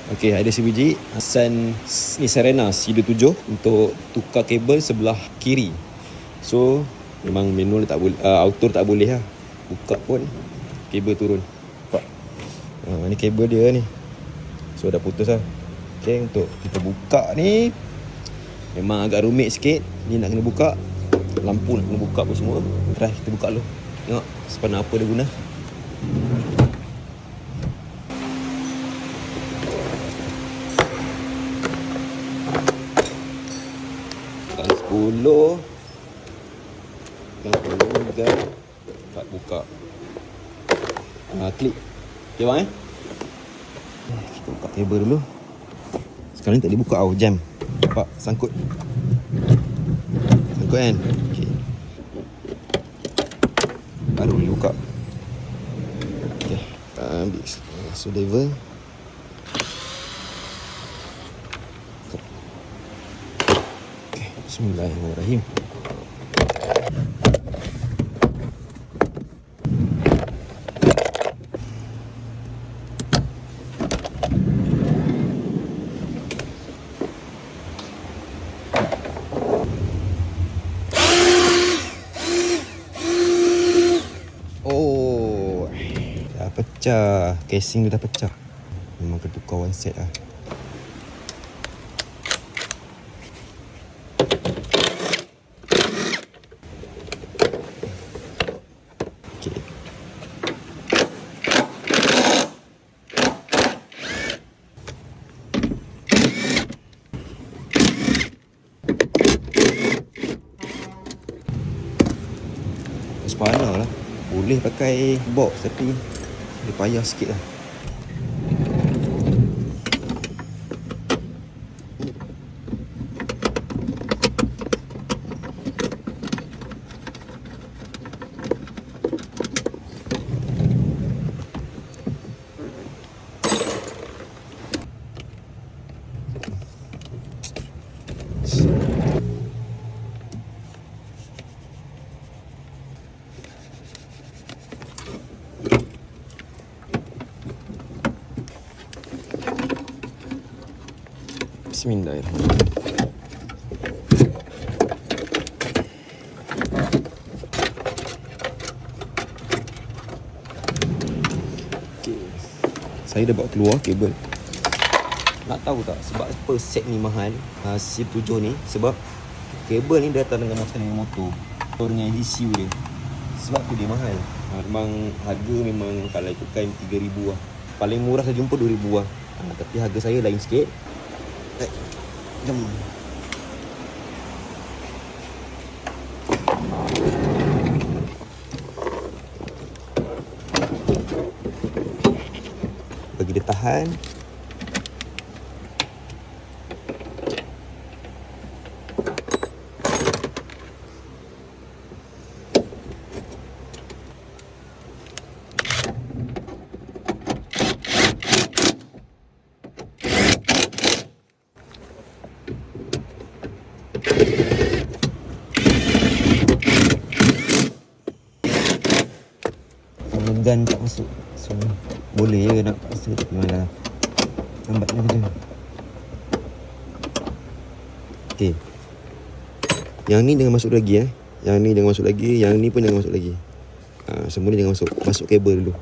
Okey, ada sebiji Sun ni Serena C27 untuk tukar kabel sebelah kiri. So memang manual tak boleh, auto tak boleh lah. Buka pun kabel turun. Nampak? Ni kabel dia ni. So dah putus lah. Okey, untuk kita buka ni memang agak rumit sikit. Ni nak kena buka, lampu nak kena buka pun semua. Try kita buka dulu. Tengok sepanah apa dia guna. Tekan 10. Tekan 10 dan dapat buka. Klik. Okay bang kita buka kabel dulu. Sekarang ni tak dibuka tau, jam. Nampak sangkut. Sangkut kan? Okay. Baru boleh buka. Okay, kita ambil screwdriver. Okay, bismillahirrahmanirrahim. Pecah. Casing dia dah pecah. Memang kena tukar one set lah. Okay. Sepanah lah. Boleh pakai box tapi dia payah sikit lah. Bismillahirrahmanirrahim. Okay. Saya dah bawa keluar kabel. Nak tahu tak sebab apa set ni mahal, C7 ni? Sebab kabel ni datang dengan motor dengan ECU dia. Sebab tu dia mahal. Memang harga memang kalau ikutkan 3,000 lah. Paling murah saya jumpa 2,000 lah. Tapi harga saya lain sikit. Jom. Bagi dia tahan. Gun tak masuk. So boleh je nak paksa tapi malah lambatnya kerja. Okay, yang ni jangan masuk lagi Yang ni jangan masuk lagi. Yang ni pun jangan masuk lagi. Semua ni jangan masuk. Masuk kabel dulu.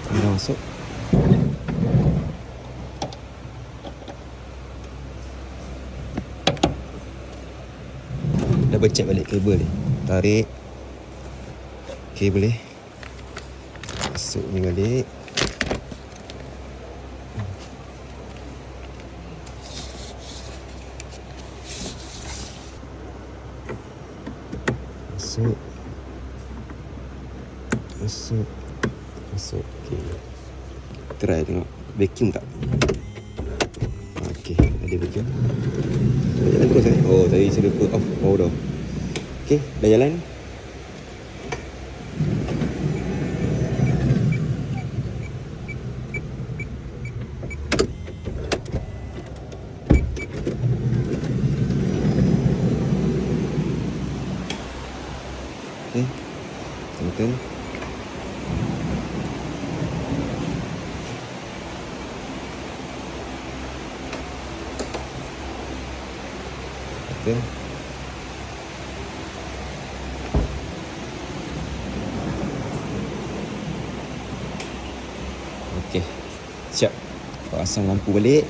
Dah masuk. Double check balik kabel ni. Tarik. Okay, boleh. Masuk ni balik. Masuk. Masuk. Masuk. Okay. Try tengok. Vacuum tak? Okay, ada vacuum. Jalan terus Oh, tadi saya lupa off power dah. Okay, dah jalan. Okay. Tonton. Okay. Okey. Siap. Pasang lampu balik.